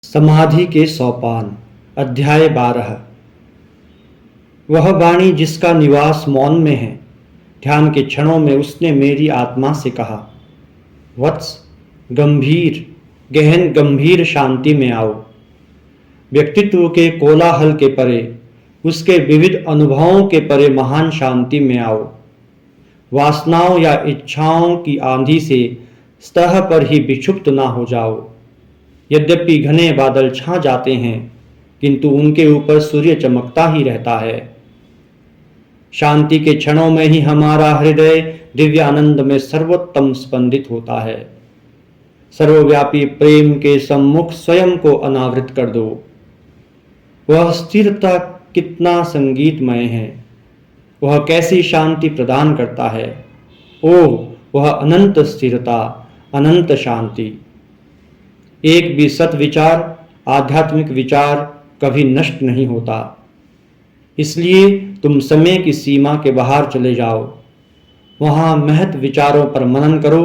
समाधि के सोपान। अध्याय 12। वह वाणी जिसका निवास मौन में है, ध्यान के क्षणों में उसने मेरी आत्मा से कहा, वत्स, गंभीर गहन गंभीर शांति में आओ। व्यक्तित्व के कोलाहल के परे, उसके विविध अनुभवों के परे महान शांति में आओ। वासनाओं या इच्छाओं की आंधी से सतह पर ही विक्षुब्ध ना हो जाओ। यद्यपि घने बादल छा जाते हैं, किंतु उनके ऊपर सूर्य चमकता ही रहता है। शांति के क्षणों में ही हमारा हृदय दिव्य आनंद में सर्वोत्तम स्पंदित होता है। सर्वव्यापी प्रेम के सम्मुख स्वयं को अनावृत कर दो। वह स्थिरता कितना संगीतमय है, वह कैसी शांति प्रदान करता है। ओह, वह अनंत स्थिरता, अनंत शांति। एक भी सत्विचार, आध्यात्मिक विचार कभी नष्ट नहीं होता। इसलिए तुम समय की सीमा के बाहर चले जाओ, वहाँ महत् विचारों पर मनन करो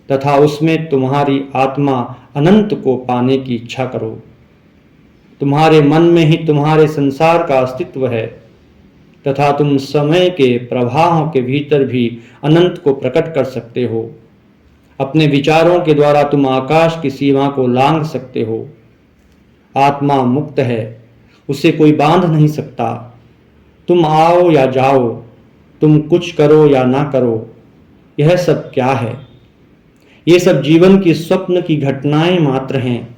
तथा उसमें तुम्हारी आत्मा अनंत को पाने की इच्छा करो। तुम्हारे मन में ही तुम्हारे संसार का अस्तित्व है तथा तुम समय के प्रवाहों के भीतर भी अनंत को प्रकट कर सकते हो। अपने विचारों के द्वारा तुम आकाश की सीमा को लांघ सकते हो। आत्मा मुक्त है, उसे कोई बांध नहीं सकता। तुम आओ या जाओ, तुम कुछ करो या ना करो, यह सब क्या है? ये सब जीवन की स्वप्न की घटनाएं मात्र हैं।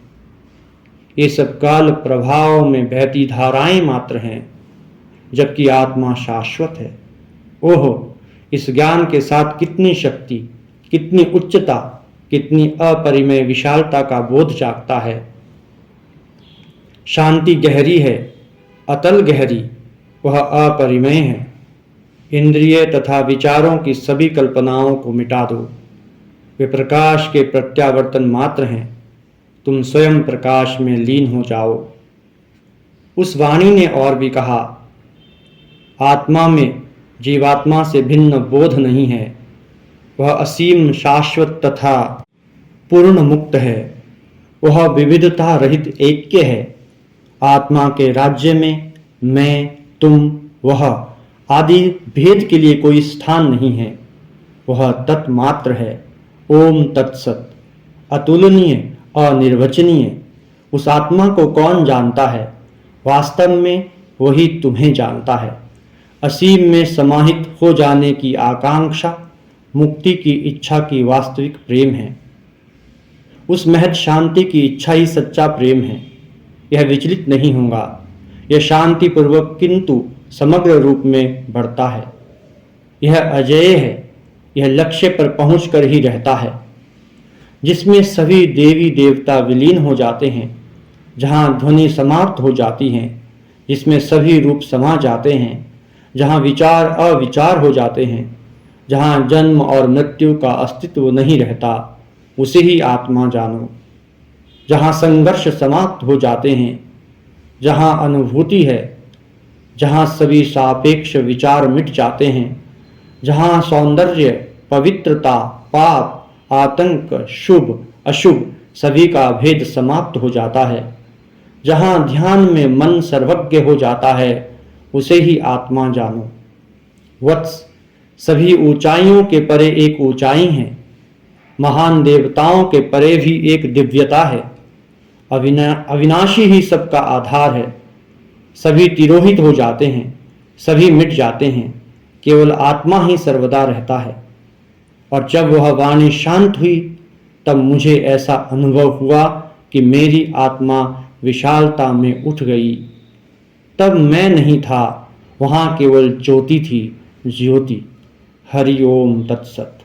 ये सब काल प्रभाव में बहती धाराएं मात्र हैं, जबकि आत्मा शाश्वत है। ओह, इस ज्ञान के साथ कितनी शक्ति, कितनी उच्चता, कितनी अपरिमेय विशालता का बोध जागता है। शांति गहरी है, अतल गहरी, वह अपरिमेय है। इंद्रिय तथा विचारों की सभी कल्पनाओं को मिटा दो। वे प्रकाश के प्रत्यावर्तन मात्र हैं। तुम स्वयं प्रकाश में लीन हो जाओ। उस वाणी ने और भी कहा, आत्मा में जीवात्मा से भिन्न बोध नहीं है। वह असीम, शाश्वत तथा पूर्ण मुक्त है। वह विविधता रहित ऐक्य है। आत्मा के राज्य में मैं, तुम, वह आदि भेद के लिए कोई स्थान नहीं है। वह तत्मात्र है। ओम तत्सत। अतुलनीय, अनिर्वचनीय। उस आत्मा को कौन जानता है? वास्तव में वही तुम्हें जानता है। असीम में समाहित हो जाने की आकांक्षा मुक्ति की इच्छा की वास्तविक प्रेम है। उस महत् शांति की इच्छा ही सच्चा प्रेम है। यह विचलित नहीं होगा। यह शांति पूर्वक किंतु समग्र रूप में बढ़ता है। यह अजेय है। यह लक्ष्य पर पहुंचकर ही रहता है, जिसमें सभी देवी देवता विलीन हो जाते हैं, जहाँ ध्वनि समाप्त हो जाती हैं, जिसमें सभी रूप समा जाते हैं, जहाँ विचार अविचार हो जाते हैं, जहाँ जन्म और मृत्यु का अस्तित्व नहीं रहता, उसे ही आत्मा जानो। जहाँ संघर्ष समाप्त हो जाते हैं, जहाँ अनुभूति है, जहाँ सभी सापेक्ष विचार मिट जाते हैं, जहाँ सौंदर्य, पवित्रता, पाप, आतंक, शुभ अशुभ सभी का भेद समाप्त हो जाता है, जहाँ ध्यान में मन सर्वज्ञ हो जाता है, उसे ही आत्मा जानो। वत्स, सभी ऊंचाइयों के परे एक ऊंचाई है। महान देवताओं के परे भी एक दिव्यता है। अविनाशी ही सबका आधार है। सभी तिरोहित हो जाते हैं, सभी मिट जाते हैं, केवल आत्मा ही सर्वदा रहता है। और जब वह वाणी शांत हुई, तब मुझे ऐसा अनुभव हुआ कि मेरी आत्मा विशालता में उठ गई। तब मैं नहीं था, वहाँ केवल ज्योति थी, ज्योति। हरि ओम तत्सत।